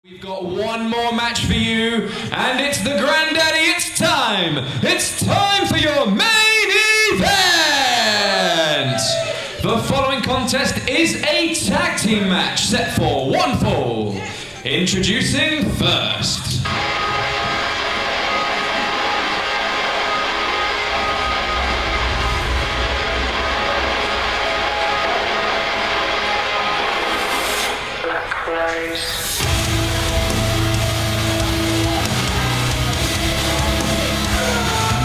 We've got one more match for you, and it's the Granddaddy, it's time! It's time for your main event! The following contest is a tag team match set for one fall. Introducing first.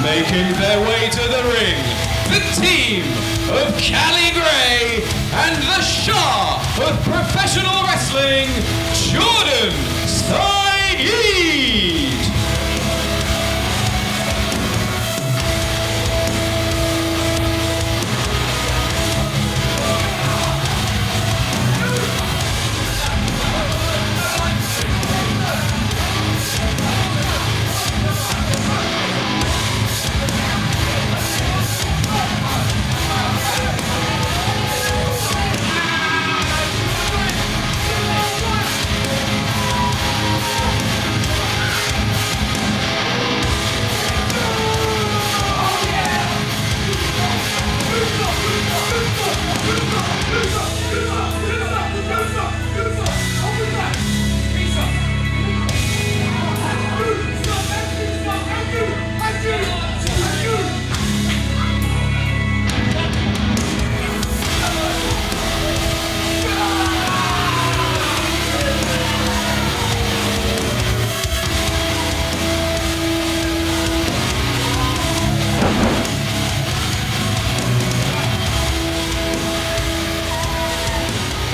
Making their way to the ring, the team of Cali Gray and the Shah of professional wrestling, Jordan Saeed.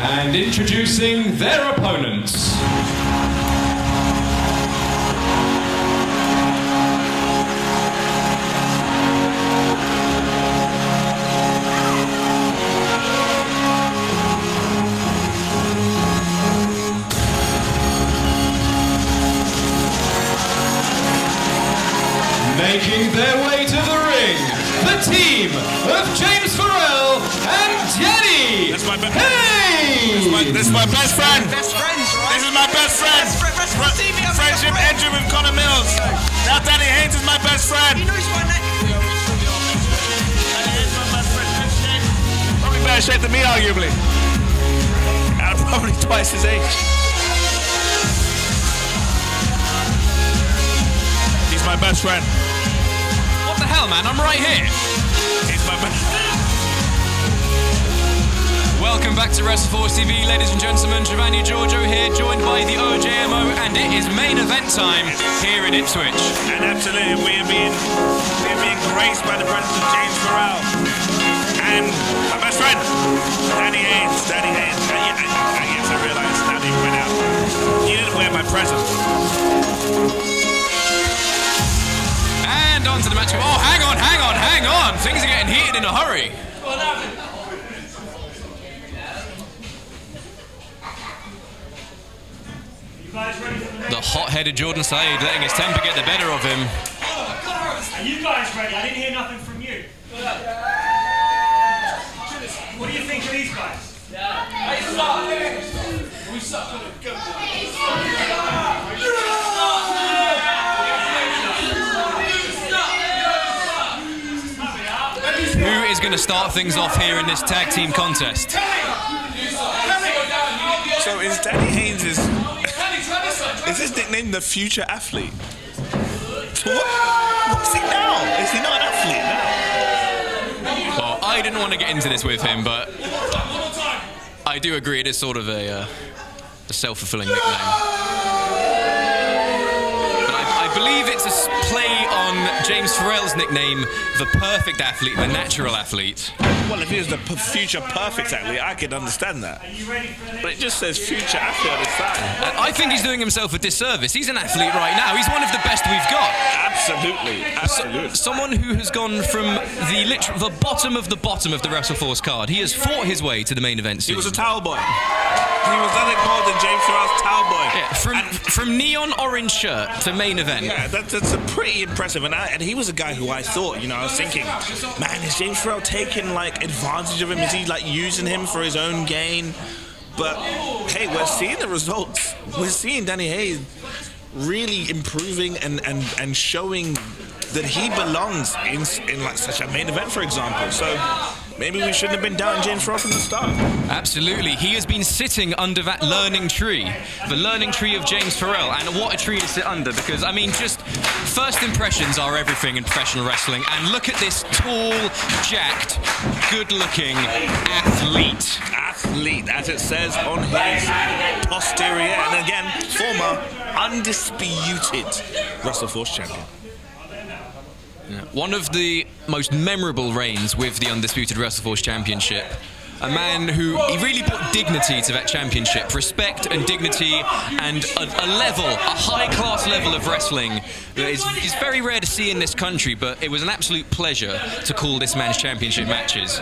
And introducing their opponents. Making their way to the ring, the team of James Pharrell and Danny Haines. This is my best friend. Best friends, right? This is my best friend. Friendship ended with Connor Mills. Now Danny Haines is my best friend. He knows my name. Danny Haines is my best friend. Probably better shape than me, arguably. And probably twice his age. He's my best friend. What the hell, man? I'm right here. He's my best friend. Welcome back to WrestleForce TV, ladies and gentlemen. Giovanni Giorgio here, joined by the OJMO, and it is main event time here in Ipswich. And absolutely, we are being graced by the presence of James Pharrell and my best friend, Danny Haines. Danny Haines. Yes, I realised now that you went out. You didn't wear my present. And on to the match. Oh, hang on. Things are getting heated in a hurry. The hot-headed Jordan Saeed letting his temper get the better of him. Are you guys ready? I didn't hear nothing from you. What do you think of these guys? We suck. Who is going to start things off here in this tag team contest? So is Danny Haines is his nickname the future athlete? What's he now? Is he not an athlete now? Well, I didn't want to get into this with him, but I do agree it is sort of a self-fulfilling nickname. But I believe it's a play on James Pharrell's nickname, the perfect athlete, the natural athlete. Well, if he was the future perfect athlete, I could understand that. But it just says future athlete on his side. I think he's doing himself a disservice. He's an athlete right now. He's one of the best we've got. Absolutely. Someone who has gone from the bottom of the WrestleForce card. He has fought his way to the main event scene. He was a towel boy. He was nothing more than James Pharrell's towel boy. Yeah, from neon orange shirt to main event. Yeah, that's a pretty impressive. And he was a guy who I thought, I was thinking, man, is James Pharrell taking like advantage of him? Is he like using him for his own gain? But hey, we're seeing the results. We're seeing Danny Haynes really improving and showing that he belongs in like such a main event, for example. So maybe we shouldn't have been doubting James Farrell from the start. Absolutely. He has been sitting under that learning tree, the learning tree of James Farrell. And what a tree to sit under, because, I mean, just first impressions are everything in professional wrestling. And look at this tall, jacked, good-looking athlete. Athlete, as it says on his posterior. And again, former undisputed WrestleForce champion. One of the most memorable reigns with the Undisputed WrestleForce Championship. A man who, he really brought dignity to that championship. Respect and dignity and a level, a high-class level of wrestling that is very rare to see in this country, but it was an absolute pleasure to call this man's championship matches.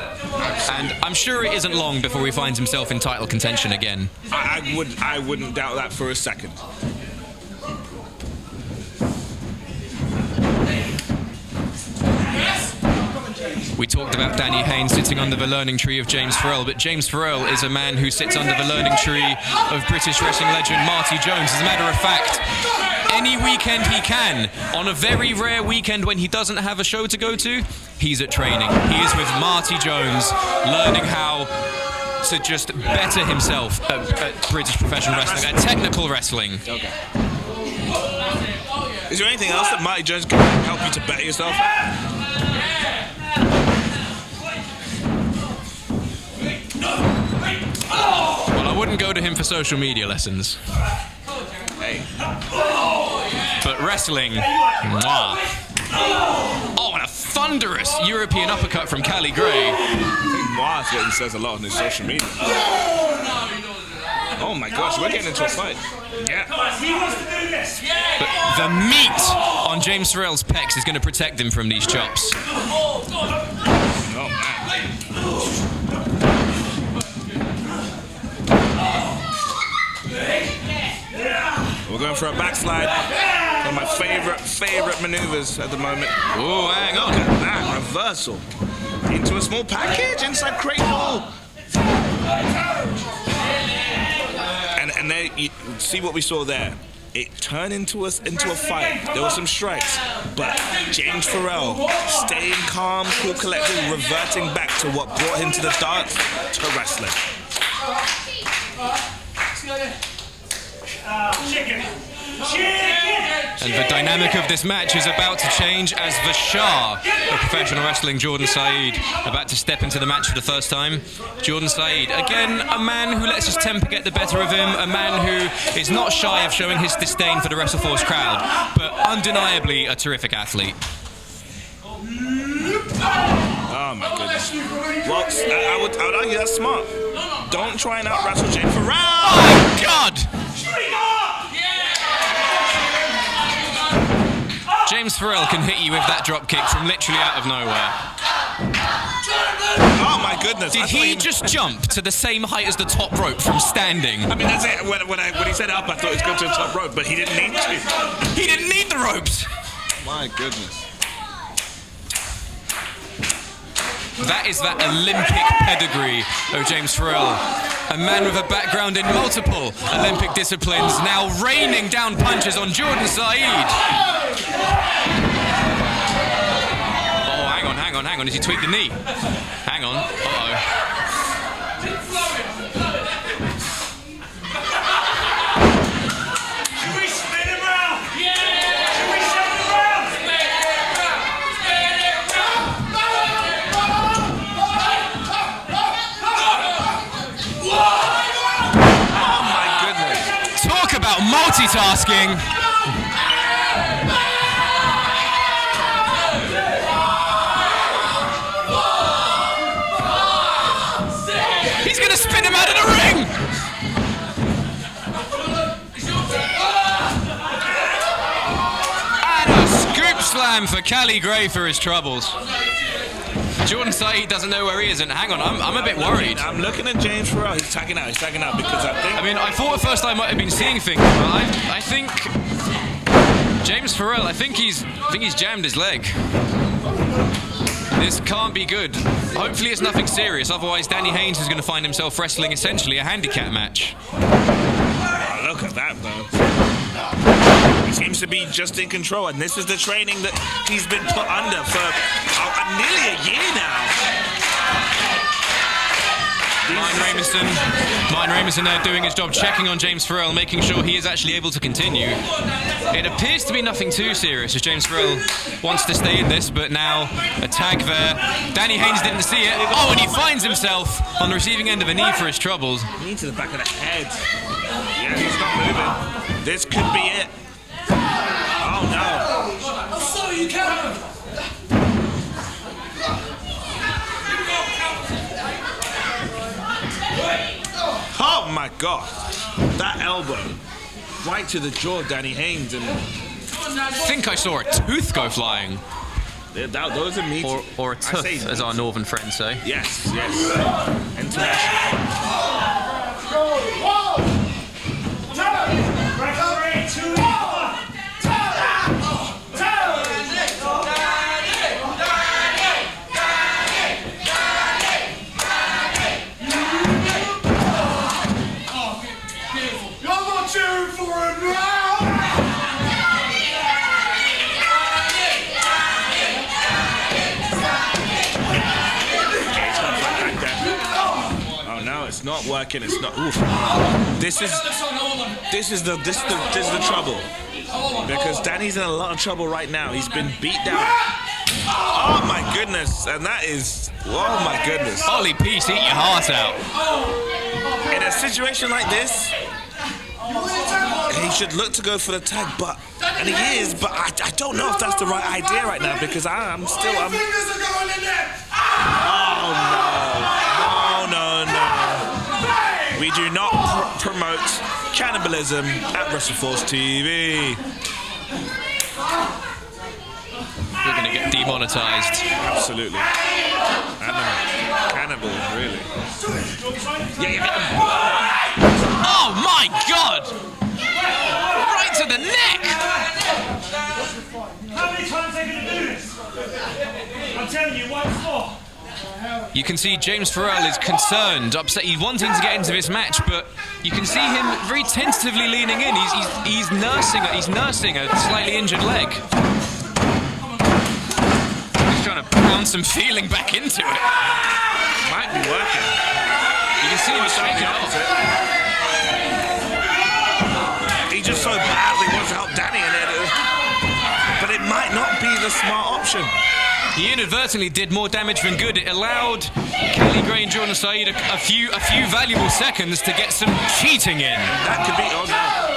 And I'm sure it isn't long before he finds himself in title contention again. I wouldn't doubt that for a second. We talked about Danny Haynes sitting under the learning tree of James Farrell, but James Farrell is a man who sits under the learning tree of British wrestling legend Marty Jones. As a matter of fact, any weekend he can, on a very rare weekend when he doesn't have a show to go to, he's at training. He is with Marty Jones, learning how to just better himself at British professional wrestling, at technical wrestling. Okay. Is there anything else that Marty Jones can help you to better yourself at? Well, I wouldn't go to him for social media lessons. Hey. But wrestling, mwah. Oh, and a thunderous European uppercut from Cali Gray. I think mwah is what he says a lot on his social media. Oh my gosh, we're getting into a fight. Yeah. But the meat on James Farrell's pecs is going to protect him from these chops. Oh man. We're going for a backslide. One of my favorite maneuvers at the moment. Oh, hang on. Look at that reversal. Into a small package inside cradle. And there, you see what we saw there. It turned into a fight. There were some strikes, but James Farrell staying calm, cool, collected, reverting back to what brought him to the dance, to wrestling. And the dynamic of this match is about to change as the Shah of professional wrestling, Jordan Saeed, about to step into the match for the first time. Jordan Saeed, again, a man who lets his temper get the better of him, a man who is not shy of showing his disdain for the WrestleForce crowd, but undeniably a terrific athlete. Oh my goodness. Well, I would argue that's smart. Don't try and out-wrestle James Farrell. Oh my God! James Farrell can hit you with that drop kick from literally out of nowhere. Oh my goodness. Did he just jump to the same height as the top rope from standing? I mean, that's it. When he said up, I thought he was going to the top rope, but he didn't need to. He didn't need the ropes. My goodness. That is that Olympic pedigree of James Farrell. A man with a background in multiple Olympic disciplines, now raining down punches on Jordan Saeed. Oh, hang on. Has he tweaked the knee? Hang on. Uh-oh. Multitasking. He's gonna spin him out of the ring. And a scoop slam for Cali Gray for his troubles. Jordan Saeed doesn't know where he is, and hang on, I'm a bit worried. I'm looking at James Farrell. He's tagging out because I think... I mean, I thought at first I might have been seeing things, but I think James Farrell, I think he's jammed his leg. This can't be good. Hopefully it's nothing serious, otherwise Danny Haines is going to find himself wrestling essentially a handicap match. Oh, look at that, though. He seems to be just in control, and this is the training that he's been put under for nearly a year now. Martin Ramison there doing his job, checking on James Pharrell, making sure he is actually able to continue. It appears to be nothing too serious as James Pharrell wants to stay in this, but now a tag there. Danny Haines didn't see it. Oh, and he finds himself on the receiving end of a knee for his troubles. Knee to the back of the head. Yeah, he's not moving. This could be it. Oh, no. I'm sorry, you can't. Oh my God, that elbow right to the jaw, Danny Haines, and I think I saw a tooth go flying. Those are meaty. Or a tooth, as our northern friends say. Yes, yes. International. It's not working. It's not. Oof. This is the trouble, because Danny's in a lot of trouble right now. He's been beat down. Oh my goodness! And that is. Oh my goodness! Holy peace, eat your heart out. In a situation like this, he should look to go for the tag, and he is. But I don't know if that's the right idea right now, because I'm still. Oh no! We do not promote cannibalism at WrestleForce TV. We're going to get demonetized. Absolutely. Cannibal, really. Yeah. Oh my God! Right to the neck! How many times are they going to do this? I'm telling you, once more. You can see James Pharrell is concerned, upset. He's wanting to get into this match, but you can see him very tentatively leaning in. He's nursing a slightly injured leg. He's trying to pound some feeling back into it. Might be working. You can see him shaking off. He just so badly wants to help Danny in it, but it might not be the smart option. He inadvertently did more damage than good. It allowed Cali and Saeed a few valuable seconds to get some cheating in. That could be. Oh no!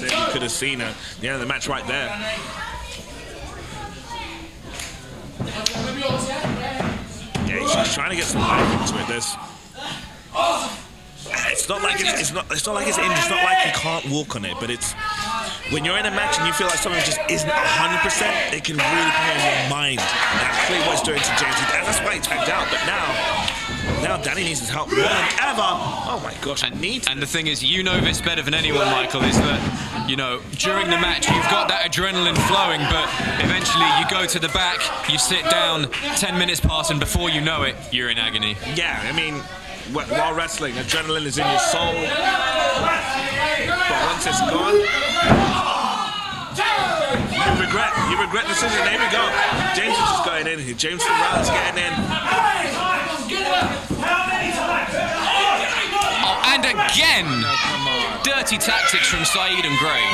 You could have seen the end of the match right there. Yeah, he's trying to get some life into it. It's not like it's not like it's injured. It's not like he can't walk on it. But it's when you're in a match and you feel like something just isn't 100%, it can really play on your mind. And that's clearly what it's doing to James. And that's why he tagged out. But now Danny needs his help more than ever. Oh my gosh, I need to. And the thing is, you know this better than anyone, Michael, is that, you know, during the match you've got that adrenaline flowing, but eventually you go to the back, you sit down, 10 minutes pass, and before you know it, you're in agony. Yeah, I mean, while wrestling, adrenaline is in your soul. But once it's gone, you regret the decision. There we go. James is just going in here. James Pharrell is getting in. Oh, and again, dirty tactics from Saeed and Gray.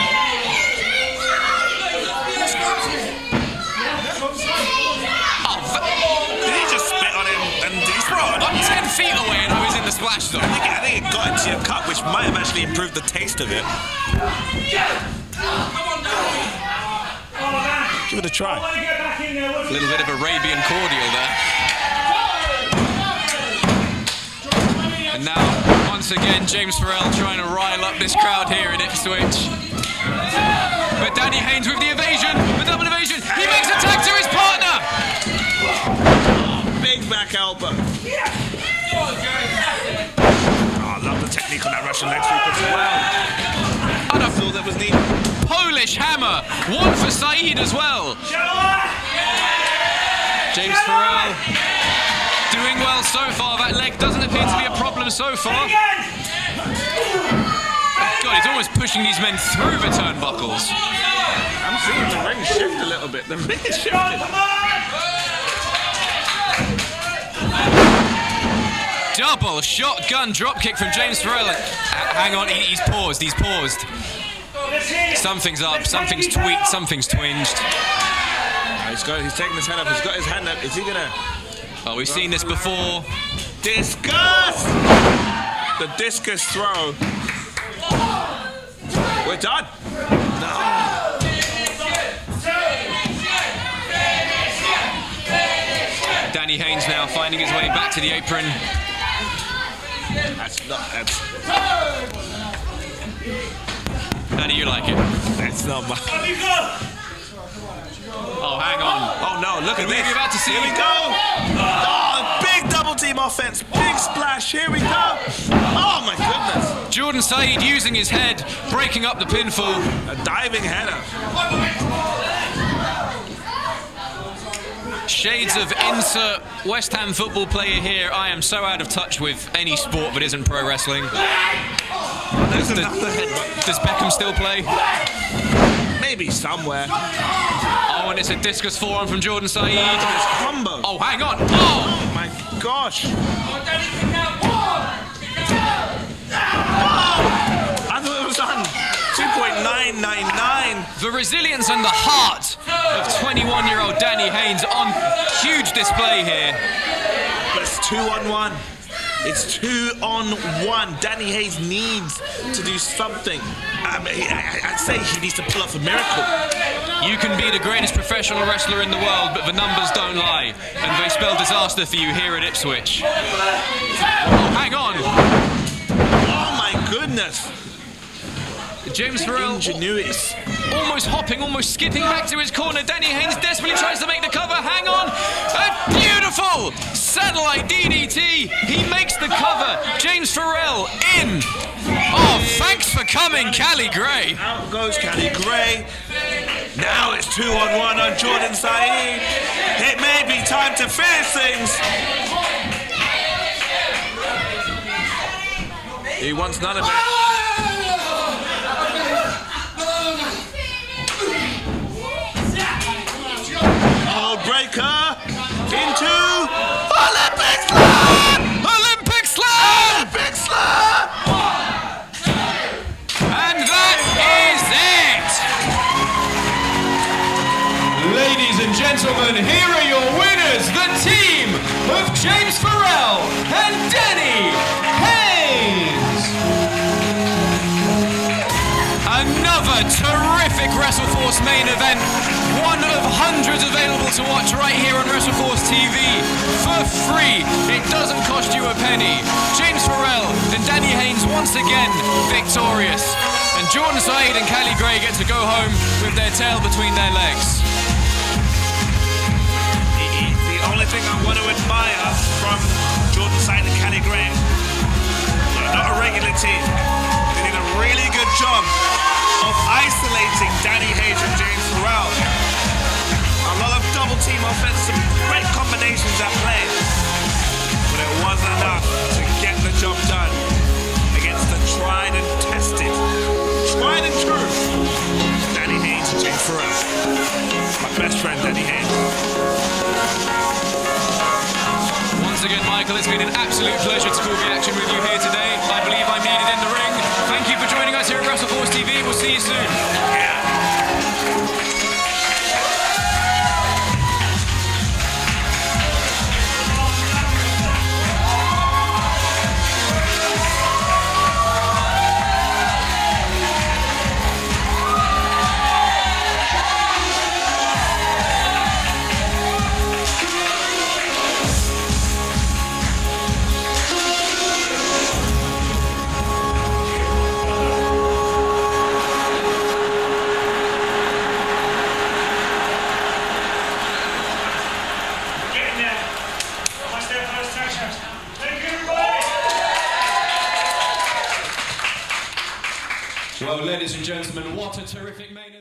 Did he just spit on him and did he throw it? I'm 10 feet away and I was in the splash zone. I think it got into your cup, which might have actually improved the taste of it. Give it a try. A little bit of Arabian cordial there. And now, once again, James Pharrell trying to rile up this crowd here in Ipswich. But Danny Haines with the evasion, the double evasion. He makes a tag to his partner. Big back elbow. Oh, I love the technique on that Russian leg sweep as well. And a All that was needed. Polish hammer, one for Saeed as well. James Pharrell Doing well so far. That leg doesn't appear to be a problem so far. God, he's almost pushing these men through the turnbuckles. I'm seeing the ring shift a little bit. The ring is shifting. Double shotgun dropkick from James Pharrell. Hang on, he's paused. He's paused. Something's up. Something's tweaked. Something's twinged. He's taking his hand up. He's got his hand up. Is he gonna? Oh, we've seen this before. Discus! The discus throw. We're done. No. Danny Haines now finding his way back to the apron. That's. Danny, you like it? That's not my. Oh, hang on. Oh no! Look at this. We're about to see. Here we go. Oh, big double team offense. Big splash. Here we go. Oh my goodness. Jordan Saeed using his head, breaking up the pinfall. A diving header. Shades of insert West Ham football player here. I am so out of touch with any sport that isn't pro wrestling. Does Beckham still play? Maybe somewhere. Oh, and it's a discus forearm from Jordan Saeed. Combo. Oh, hang on. Oh! Oh my gosh. I thought it was on 2.999. The resilience and the heart of 21-year-old Danny Haines on huge display here. But it's 2-on-1. It's 2-on-1. Danny Haines needs to do something. I'd say he needs to pull off a miracle. You can be the greatest professional wrestler in the world, but the numbers don't lie. And they spell disaster for you here at Ipswich. Oh, hang on. Oh my goodness. James Pharrell Ingenuity. almost hopping, almost skipping back to his corner. Danny Haines desperately tries to make the cover. Hang on. A beautiful satellite DDT. He makes the cover. James Pharrell in. Oh, thanks for coming, Cali Gray. Out goes Cali Gray. Now it's 2-on-1 on Jordan Saeed. It may be time to finish things. He wants none of it. Breaker into Olympic Slam! Olympic Slam! Olympic Slam! And that is it! Ladies and gentlemen, here are your winners, the team of James Pharrell and Danny Haines! Another terrific WrestleForce main event. One of hundreds available to watch right here on WrestleForce TV for free. It doesn't cost you a penny. James Pharrell and Danny Haines once again victorious. And Jordan Saeed and Cali Gray get to go home with their tail between their legs. The only thing I want to admire from Jordan Saeed and Cali Gray, they're not a regular team. They did a really good job of isolating Danny Haines and James Pharrell. A lot of double team offense, some great combinations at play. But it wasn't enough to get the job done against the tried and tested, tried and true Danny Haines and James Pharrell. My best friend, Danny Haines. Once again, Michael, it's been an absolute pleasure to call the action with you here today. I believe I'm needed in the ring. Thank you for joining us here at WrestleForce TV. We'll see you soon. Yeah. Well, ladies and gentlemen, what a terrific main event.